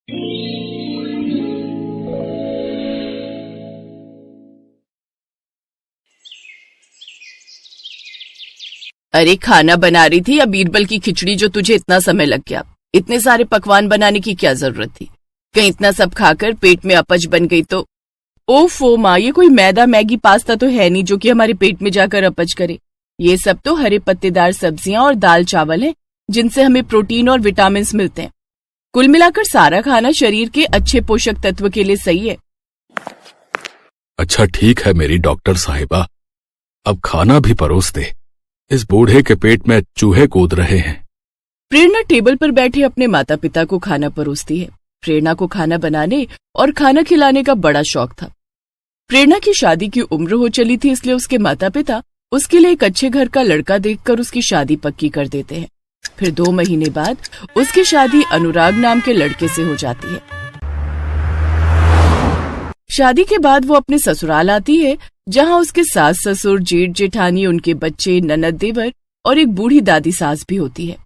अरे खाना बना रही थी या बीरबल की खिचड़ी जो तुझे इतना समय लग गया? इतने सारे पकवान बनाने की क्या जरूरत थी? कहीं इतना सब खाकर पेट में अपच बन गई तो? ओफो माँ, ये कोई मैदा मैगी पास्ता तो है नहीं जो कि हमारे पेट में जाकर अपच करे। ये सब तो हरे पत्तेदार सब्जियां और दाल चावल हैं जिनसे हमें प्रोटीन और विटामिन मिलते हैं। कुल मिलाकर सारा खाना शरीर के अच्छे पोषक तत्व के लिए सही है। अच्छा ठीक है मेरी डॉक्टर साहिबा, अब खाना भी परोस दे, इस बूढ़े के पेट में चूहे कूद रहे हैं। प्रेरणा टेबल पर बैठे अपने माता पिता को खाना परोसती है। प्रेरणा को खाना बनाने और खाना खिलाने का बड़ा शौक था। प्रेरणा की शादी की उम्र हो चली थी, इसलिए उसके माता पिता उसके लिए एक अच्छे घर का लड़का देखकर उसकी शादी पक्की कर देते हैं। फिर 2 महीने बाद उसकी शादी अनुराग नाम के लड़के से हो जाती है। शादी के बाद वो अपने ससुराल आती है, जहाँ उसके सास ससुर, जेठ जेठानी, उनके बच्चे, ननद देवर और एक बूढ़ी दादी सास भी होती है।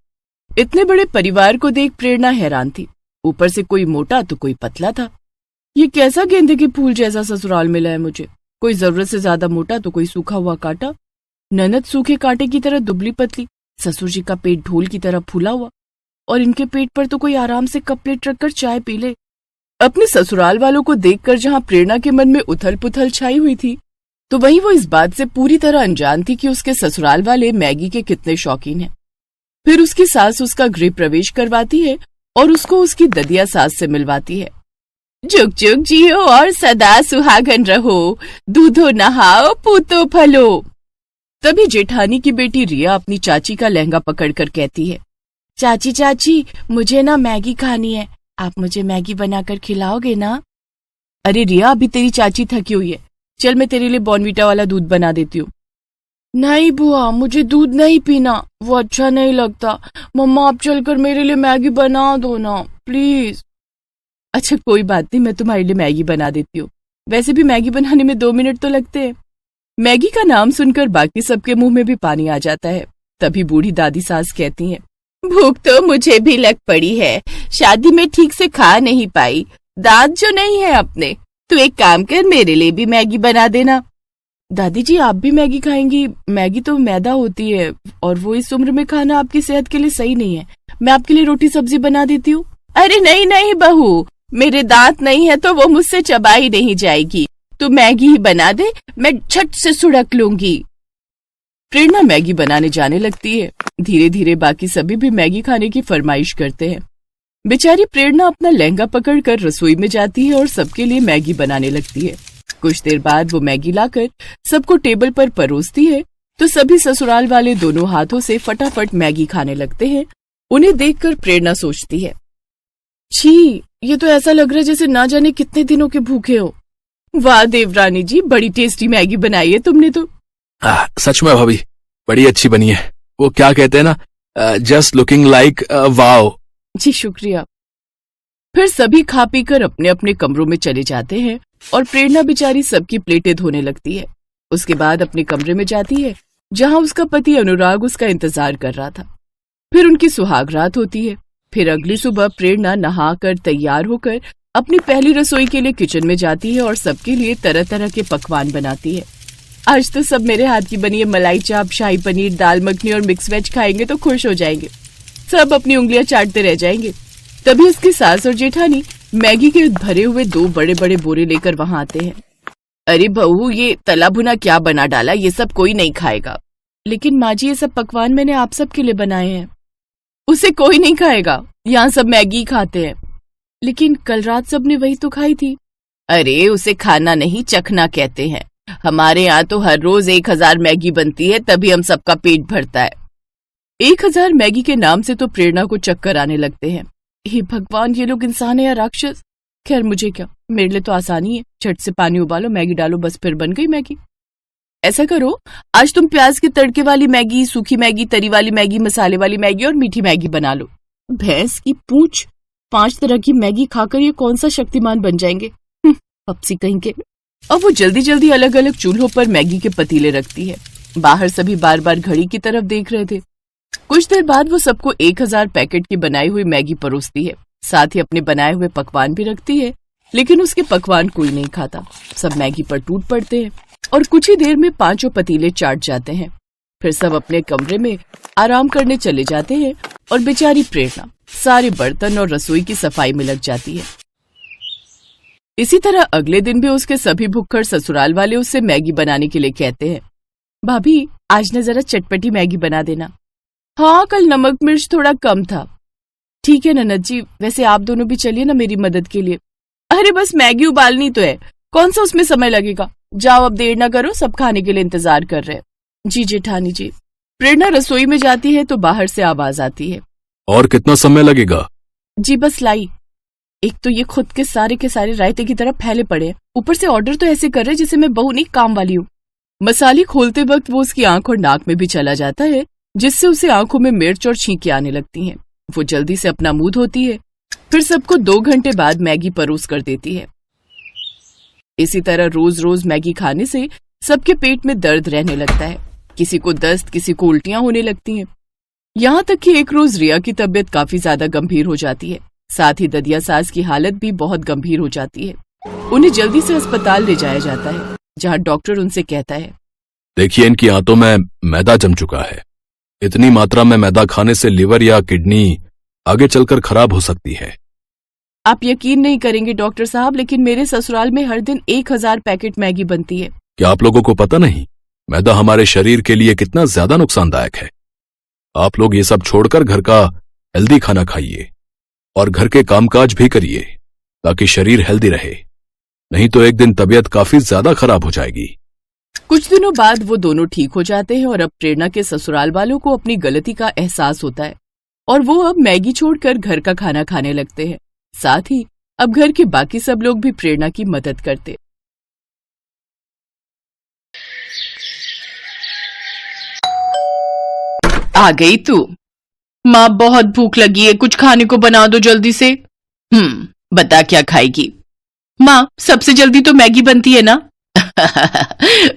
इतने बड़े परिवार को देख प्रेरणा हैरान थी। ऊपर से कोई मोटा तो कोई पतला था। ये कैसा गेंदे के फूल जैसा ससुराल मिला है मुझे। कोई जरूरत से ज्यादा मोटा तो कोई सूखा हुआ कांटा। ननद सूखे कांटे की तरह दुबली पतली, ससुर जी का पेट ढोल की तरह फूला हुआ, और इनके पेट पर तो कोई आराम से कप प्लेट रखकर चाय पी ले। अपने ससुराल वालों को देखकर जहाँ प्रेरणा के मन में उथल पुथल छाई हुई थी, तो वहीं वो इस बात से पूरी तरह अनजान थी कि उसके ससुराल वाले मैगी के कितने शौकीन हैं। फिर उसकी सास उसका गृह प्रवेश करवाती है और उसको उसकी ददिया सास से मिलवाती है। जुग जुग जियो और सदा सुहागन रहो, दूधो नहाओ पूतो फलो। तभी जेठानी की बेटी रिया अपनी चाची का लहंगा पकड़कर कहती है, चाची चाची मुझे ना मैगी खानी है, आप मुझे मैगी बनाकर खिलाओगे ना? अरे रिया, अभी तेरी चाची थकी हुई है, चल मैं तेरे लिए बॉर्नवीटा वाला दूध बना देती हूँ। नहीं बुआ, मुझे दूध नहीं पीना, वो अच्छा नहीं लगता। मम्मा आप चलकर मेरे लिए मैगी बना दो ना प्लीज। अच्छा कोई बात नहीं, मैं तुम्हारे लिए मैगी बना देती हूँ। वैसे भी मैगी बनाने में 2 मिनट तो लगते हैं। मैगी का नाम सुनकर बाकी सबके मुंह में भी पानी आ जाता है। तभी बूढ़ी दादी सास कहती हैं, भूख तो मुझे भी लग पड़ी है, शादी में ठीक से खा नहीं पाई, दांत जो नहीं है अपने, तू एक काम कर मेरे लिए भी मैगी बना देना। दादी जी आप भी मैगी खाएंगी? मैगी तो मैदा होती है और वो इस उम्र में खाना आपकी सेहत के लिए सही नहीं है। मैं आपके लिए रोटी सब्जी बना देती हूँ। अरे नहीं नहीं बहू, मेरे दांत नहीं है तो वो मुझसे चबाई नहीं जाएगी, तू मैगी ही बना दे, मैं झट से सुड़क लूंगी। प्रेरणा मैगी बनाने जाने लगती है। धीरे धीरे बाकी सभी भी मैगी खाने की फरमाइश करते हैं। बेचारी प्रेरणा अपना लहंगा पकड़कर रसोई में जाती है और सबके लिए मैगी बनाने लगती है। कुछ देर बाद वो मैगी लाकर सबको टेबल पर परोसती है तो सभी ससुराल वाले दोनों हाथों से फटाफट मैगी खाने लगते हैं। उन्हें देखकर प्रेरणा सोचती है, छी, ये तो ऐसा लग रहा है जैसे ना जाने कितने दिनों के भूखे हो। वाह देवरानी जी, बड़ी टेस्टी मैगी बनाई है तुमने तो। सच में भाभी, बड़ी अच्छी बनी है। वो क्या कहते हैं ना, जस्ट लुकिंग लाइक वाओ। जी शुक्रिया। फिर सभी खा पी कर अपने अपने कमरों में चले जाते हैं और प्रेरणा बेचारी सबकी प्लेटें धोने लगती है। उसके बाद अपने कमरे में जाती है जहां उसका पति अनुराग उसका इंतजार कर रहा था। फिर उनकी सुहाग रात होती है। फिर अगली सुबह प्रेरणा नहाकर तैयार होकर अपनी पहली रसोई के लिए किचन में जाती है और सबके लिए तरह तरह के पकवान बनाती है। आज तो सब मेरे हाथ की बनी है मलाई चाप, शाही पनीर, दाल मखनी और मिक्स वेज खाएंगे तो खुश हो जाएंगे, सब अपनी उंगलियां चाटते रह जाएंगे। तभी उसकी सास और जेठानी मैगी के भरे हुए 2 बड़े बड़े बोरे लेकर वहां आते हैं। अरे बहू, ये तला भुना क्या बना डाला, ये सब कोई नहीं खाएगा। लेकिन माँ जी, ये सब पकवान मैंने आप सब के लिए बनाए हैं। उसे कोई नहीं खाएगा, यहाँ सब मैगी खाते हैं। लेकिन कल रात सबने वही तो खाई थी। अरे उसे खाना नहीं, चखना कहते हैं। हमारे यहाँ तो हर रोज 1000 मैगी बनती है, तभी हम सबका पेट भरता है। 1000 मैगी के नाम से तो प्रेरणा को चक्कर आने लगते हैं। हे भगवान, ये लोग इंसान है या राक्षस? खैर मुझे क्या, मेरे लिए तो आसानी है, झट से पानी उबालो, मैगी डालो, बस फिर बन गई मैगी। ऐसा करो, आज तुम प्याज के तड़के वाली मैगी, सूखी मैगी, तरी वाली मैगी, मसाले वाली मैगी और मीठी मैगी बना लो। भैंस की पूंछ, 5 तरह की मैगी खाकर ये कौन सा शक्तिमान बन जाएंगे, पपसी कहीं के। अब वो जल्दी जल्दी अलग अलग चूल्हों पर मैगी के पतीले रखती है। बाहर सभी बार बार घड़ी की तरफ देख रहे थे। कुछ देर बाद वो सबको 1000 पैकेट की बनाई हुई मैगी परोसती है। साथ ही अपने बनाए हुए पकवान भी रखती है, लेकिन उसके पकवान कोई नहीं खाता। सब मैगी पर टूट पड़ते हैं और कुछ ही देर में 5 पतीले चाट जाते हैं। फिर सब अपने कमरे में आराम करने चले जाते हैं और बेचारी प्रेरणा सारे बर्तन और रसोई की सफाई में लग जाती है। इसी तरह अगले दिन भी उसके सभी भुक्खड़ ससुराल वाले उससे मैगी बनाने के लिए कहते हैं। भाभी, आज न जरा चटपटी मैगी बना देना। हाँ, कल नमक मिर्च थोड़ा कम था। ठीक है ननद जी, वैसे आप दोनों भी चलिए ना मेरी मदद के लिए। अरे बस मैगी उबालनी तो है, कौन सा उसमें समय लगेगा। जाओ अब देर ना करो, सब खाने के लिए इंतजार कर रहे हैं। जी जेठानी जी। प्रेरणा रसोई में जाती है तो बाहर से आवाज आती है। और कितना समय लगेगा? जी बस लाई। एक तो ये खुद के सारे रायते की तरफ फैले पड़े हैं, ऊपर से ऑर्डर तो ऐसे कर रहे जैसे मैं बहू नहीं काम वाली हूँ। मसाले खोलते वक्त वो उसकी आंख और नाक में भी चला जाता है, जिससे उसे आंखों में मिर्च और छींकें आने लगती हैं। वो जल्दी से अपना मुंह धोती है, फिर सबको 2 घंटे बाद मैगी परोस कर देती है। इसी तरह रोज रोज मैगी खाने से सबके पेट में दर्द रहने लगता है। किसी को दस्त, किसी को उल्टियां होने लगती हैं। यहाँ तक कि एक रोज रिया की तबीयत काफी ज्यादा गंभीर हो जाती है। साथ ही ददिया सास की हालत भी बहुत गंभीर हो जाती है। उन्हें जल्दी से अस्पताल ले जाया जाता है, जहाँ डॉक्टर उनसे कहता है, देखिए इनकी आंतों में मैदा जम चुका है। इतनी मात्रा में मैदा खाने से लिवर या किडनी आगे चलकर खराब हो सकती है। आप यकीन नहीं करेंगे डॉक्टर साहब, लेकिन मेरे ससुराल में हर दिन 1000 पैकेट मैगी बनती है। क्या आप लोगों को पता नहीं मैदा हमारे शरीर के लिए कितना ज्यादा नुकसानदायक है? आप लोग ये सब छोड़कर घर का हेल्दी खाना खाइए और घर के कामकाज भी करिए ताकि शरीर हेल्दी रहे, नहीं तो एक दिन तबीयत काफी ज्यादा खराब हो जाएगी। कुछ दिनों बाद वो दोनों ठीक हो जाते हैं और अब प्रेरणा के ससुराल वालों को अपनी गलती का एहसास होता है और वो अब मैगी छोड़कर घर का खाना खाने लगते हैं। साथ ही अब घर के बाकी सब लोग भी प्रेरणा की मदद करते। आ गई तू? माँ बहुत भूख लगी है, कुछ खाने को बना दो जल्दी से। बता क्या खाएगी? माँ सबसे जल्दी तो मैगी बनती है ना।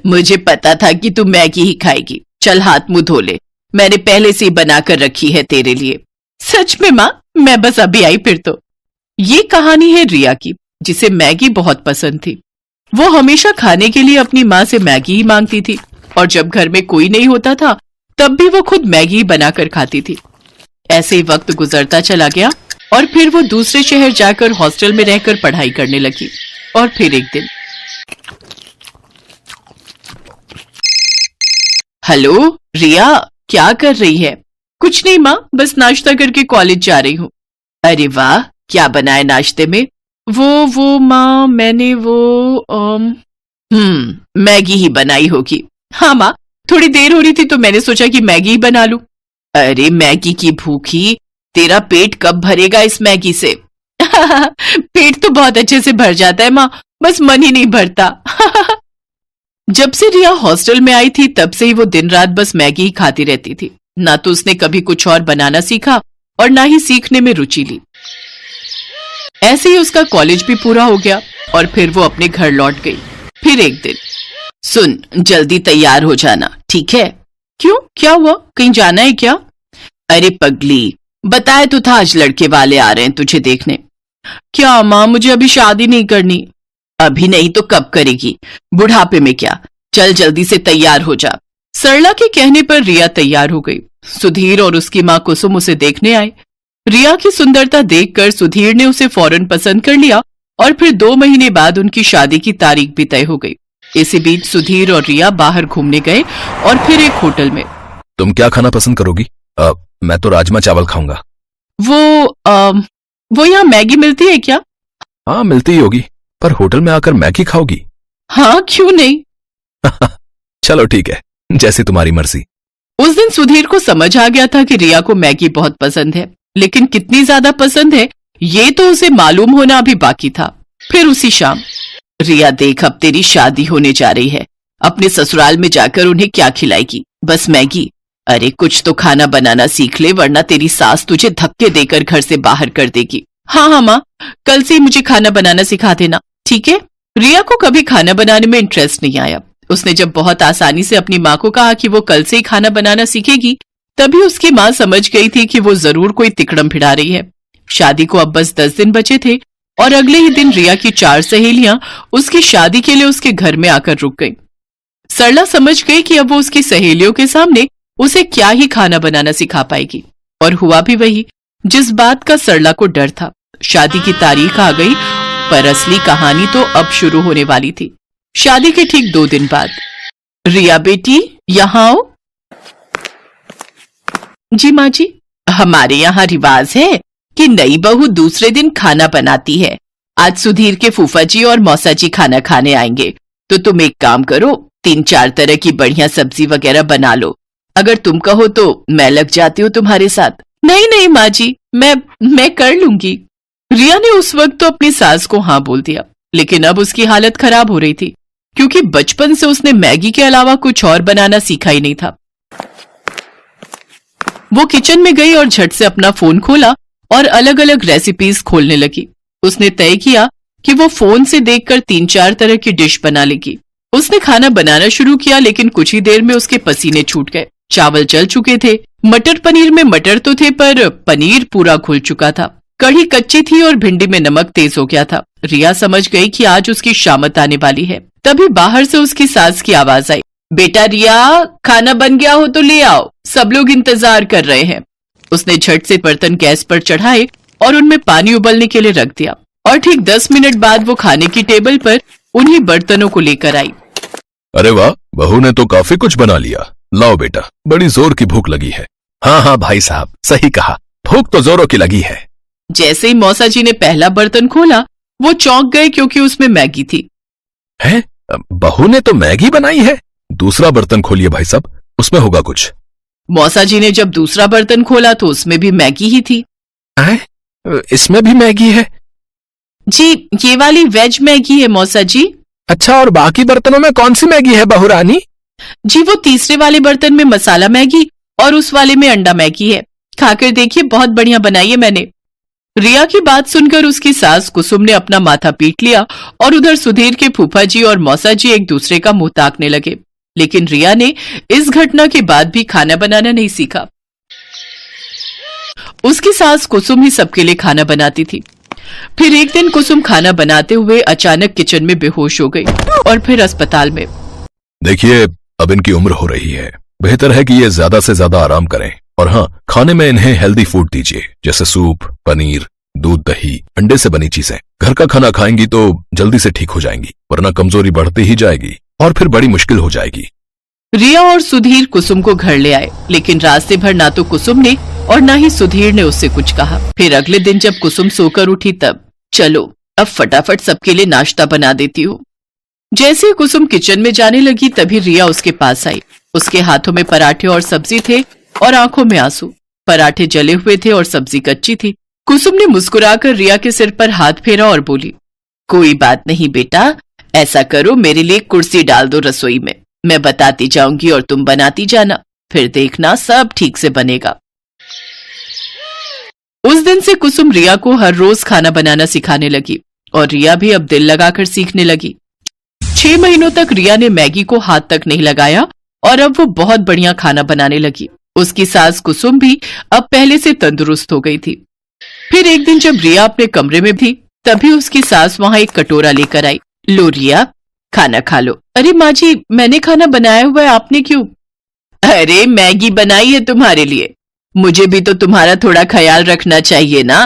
मुझे पता था कि तू मैगी ही खाएगी। चल हाथ मुंह धो ले, मैंने पहले से ही बना कर रखी है तेरे लिए। सच में माँ? मैं बस अभी आई फिर तो। ये कहानी है रिया की, जिसे मैगी बहुत पसंद थी। वो हमेशा खाने के लिए अपनी माँ से मैगी ही मांगती थी और जब घर में कोई नहीं होता था तब भी वो खुद मैगी ही बनाकर खाती थी। ऐसे ही वक्त गुजरता चला गया और फिर वो दूसरे शहर जाकर हॉस्टल में रहकर पढ़ाई करने लगी। और फिर एक दिन, हेलो रिया, क्या कर रही है? कुछ नहीं माँ, बस नाश्ता करके कॉलेज जा रही हूँ। अरे वाह, क्या बनाए नाश्ते में? वो माँ, मैंने मैगी ही बनाई होगी। हाँ माँ, थोड़ी देर हो रही थी तो मैंने सोचा कि मैगी ही बना लूं। अरे मैगी की भूखी, तेरा पेट कब भरेगा इस मैगी से? पेट तो बहुत अच्छे से भर जाता है माँ, बस मन ही नहीं भरता। जब से रिया हॉस्टल में आई थी तब से ही वो दिन रात बस मैगी ही खाती रहती थी। ना तो उसने कभी कुछ और बनाना सीखा और ना ही सीखने में रुचि ली। ऐसे ही उसका कॉलेज भी पूरा हो गया और फिर वो अपने घर लौट गई। फिर एक दिन, सुन जल्दी तैयार हो जाना, ठीक है? क्यों, क्या हुआ? कहीं जाना है क्या? अरे पगली, बताए तो था आज लड़के वाले आ रहे हैं तुझे देखने। क्या माँ, मुझे अभी शादी नहीं करनी। अभी नहीं तो कब करेगी? बुढ़ापे में क्या? चल जल्दी से तैयार हो जा। सरला के कहने पर रिया तैयार हो गई। सुधीर और उसकी माँ कुसुम उसे देखने आए। रिया की सुंदरता देखकर सुधीर ने उसे फौरन पसंद कर लिया और फिर 2 महीने बाद उनकी शादी की तारीख भी तय हो गई। इसी बीच सुधीर और रिया बाहर घूमने गए और फिर एक होटल में। तुम क्या खाना पसंद करोगी? मैं तो राजमा चावल खाऊंगा। वो यहाँ मैगी मिलती है क्या? हाँ मिलती ही होगी, पर होटल में आकर मैगी खाओगी? हाँ, क्यों नहीं। चलो ठीक है, जैसी तुम्हारी मर्जी। उस दिन सुधीर को समझ आ गया था कि रिया को मैगी बहुत पसंद है, लेकिन कितनी ज्यादा पसंद है ये तो उसे मालूम होना अभी बाकी था। फिर उसी शाम, रिया देख अब तेरी शादी होने जा रही है, अपने ससुराल में जाकर उन्हें क्या खिलाएगी? बस मैगी? अरे कुछ तो खाना बनाना सीख ले, वरना तेरी सास तुझे धक्के देकर घर से बाहर कर देगी। हाँ माँ, कल से मुझे खाना बनाना सिखा देना, ठीक है? रिया को कभी खाना बनाने में इंटरेस्ट नहीं आया। उसने जब बहुत आसानी से अपनी माँ को कहा कि वो कल से ही खाना बनाना सीखेगी, तभी उसकी माँ समझ गई थी कि वो जरूर कोई तिकड़म भिड़ा रही है। शादी को अब बस 10 दिन बचे थे और अगले ही दिन रिया की 4 सहेलियां उसकी शादी के लिए उसके घर में आकर रुक गईं। सरला समझ गई कि अब वो उसकी सहेलियों के सामने उसे क्या ही खाना बनाना सिखा पाएगी, और हुआ भी वही जिस बात का सरला को डर था। शादी की तारीख आ गई, पर असली कहानी तो अब शुरू होने वाली थी। शादी के ठीक 2 दिन बाद। रिया बेटी, यहाँ आओ। जी माँ जी। हमारे यहाँ रिवाज है कि नई बहू दूसरे दिन खाना बनाती है। आज सुधीर के फूफा जी और मौसा जी खाना खाने आएंगे, तो तुम एक काम करो, 3-4 तरह की बढ़िया सब्जी वगैरह बना लो। अगर तुम कहो तो मैं लग जाती हूँ तुम्हारे साथ। नहीं नहीं माँ जी, मैं कर लूंगी। रिया ने उस वक्त तो अपनी सास को हाँ बोल दिया, लेकिन अब उसकी हालत खराब हो रही थी, क्योंकि बचपन से उसने मैगी के अलावा कुछ और बनाना सीखा ही नहीं था। वो किचन में गई और झट से अपना फोन खोला और अलग अलग रेसिपीज खोलने लगी। उसने तय किया कि वो फोन से देखकर 3-4 तरह की डिश बना लेगी। उसने खाना बनाना शुरू किया, लेकिन कुछ ही देर में उसके पसीने छूट गए। चावल जल चुके थे, मटर पनीर में मटर तो थे पर पनीर पूरा घुल चुका था। कढ़ी कच्ची थी और भिंडी में नमक तेज हो गया था। रिया समझ गई कि आज उसकी शामत आने वाली है। तभी बाहर से उसकी सास की आवाज आई, बेटा रिया, खाना बन गया हो तो ले आओ, सब लोग इंतजार कर रहे हैं। उसने झट से बर्तन गैस पर चढ़ाए और उनमें पानी उबलने के लिए रख दिया, और ठीक 10 मिनट बाद वो खाने की टेबल पर उन्हीं बर्तनों को लेकर आई। अरे वाह, बहू ने तो काफी कुछ बना लिया। लाओ बेटा, बड़ी जोर की भूख लगी है। हाँ हाँ भाई साहब, सही कहा, भूख तो जोरों की लगी है। जैसे ही मौसा जी ने पहला बर्तन खोला, वो चौंक गए क्योंकि उसमें मैगी थी। हैं? बहू ने तो मैगी बनाई है? दूसरा बर्तन खोलिए भाई साहब, उसमें होगा कुछ। मौसा जी ने जब दूसरा बर्तन खोला तो उसमें भी मैगी ही थी। इसमें भी मैगी है? जी, ये वाली वेज मैगी है मौसा जी। अच्छा, और बाकी बर्तनों में कौन सी मैगी है बहू रानी? जी, वो तीसरे वाले बर्तन में मसाला मैगी और उस वाले में अंडा मैगी है। खाकर देखिए, बहुत बढ़िया बनाई है मैंने। रिया की बात सुनकर उसकी सास कुसुम ने अपना माथा पीट लिया और उधर सुधीर के फूफा जी और मौसा जी एक दूसरे का मुंह ताकने लगे। लेकिन रिया ने इस घटना के बाद भी खाना बनाना नहीं सीखा। उसकी सास कुसुम ही सबके लिए खाना बनाती थी। फिर एक दिन कुसुम खाना बनाते हुए अचानक किचन में बेहोश हो गई और फिर अस्पताल में। देखिए, अब इनकी उम्र हो रही है, बेहतर है कि ये ज्यादा से ज्यादा आराम करें, और हाँ, खाने में इन्हें हेल्दी फूड दीजिए, जैसे सूप, पनीर, दूध, दही, अंडे से बनी चीजें। घर का खाना खाएंगी तो जल्दी से ठीक हो जाएंगी, वरना कमजोरी बढ़ती ही जाएगी और फिर बड़ी मुश्किल हो जाएगी। रिया और सुधीर कुसुम को घर ले आए, लेकिन रास्ते भर ना तो कुसुम ने और ना ही सुधीर ने उससे कुछ कहा। फिर अगले दिन जब कुसुम सोकर उठी तब, चलो अब फटाफट सबके लिए नाश्ता बना देती हूँ। जैसे ही कुसुम किचन में जाने लगी तभी रिया उसके पास आई। उसके हाथों में पराठे और सब्जी थे और आंखों में आंसू। पराठे जले हुए थे और सब्जी कच्ची थी। कुसुम ने मुस्कुराकर रिया के सिर पर हाथ फेरा और बोली, कोई बात नहीं बेटा, ऐसा करो, मेरे लिए कुर्सी डाल दो रसोई में, मैं बताती जाऊंगी और तुम बनाती जाना, फिर देखना सब ठीक से बनेगा। उस दिन से कुसुम रिया को हर रोज खाना बनाना सिखाने लगी और रिया भी अब दिल लगाकर सीखने लगी। 6 महीनों तक रिया ने मैगी को हाथ तक नहीं लगाया और अब वो बहुत बढ़िया खाना बनाने लगी। उसकी सास कुसुम भी अब पहले से तंदुरुस्त हो गई थी। फिर एक दिन जब रिया अपने कमरे में थी तभी उसकी सास वहां एक कटोरा लेकर आई। लो रिया, खाना खा लो। अरे माँ जी, मैंने खाना बनाया हुआ है, आपने क्यों? अरे मैगी बनाई है तुम्हारे लिए, मुझे भी तो तुम्हारा थोड़ा ख्याल रखना चाहिए ना।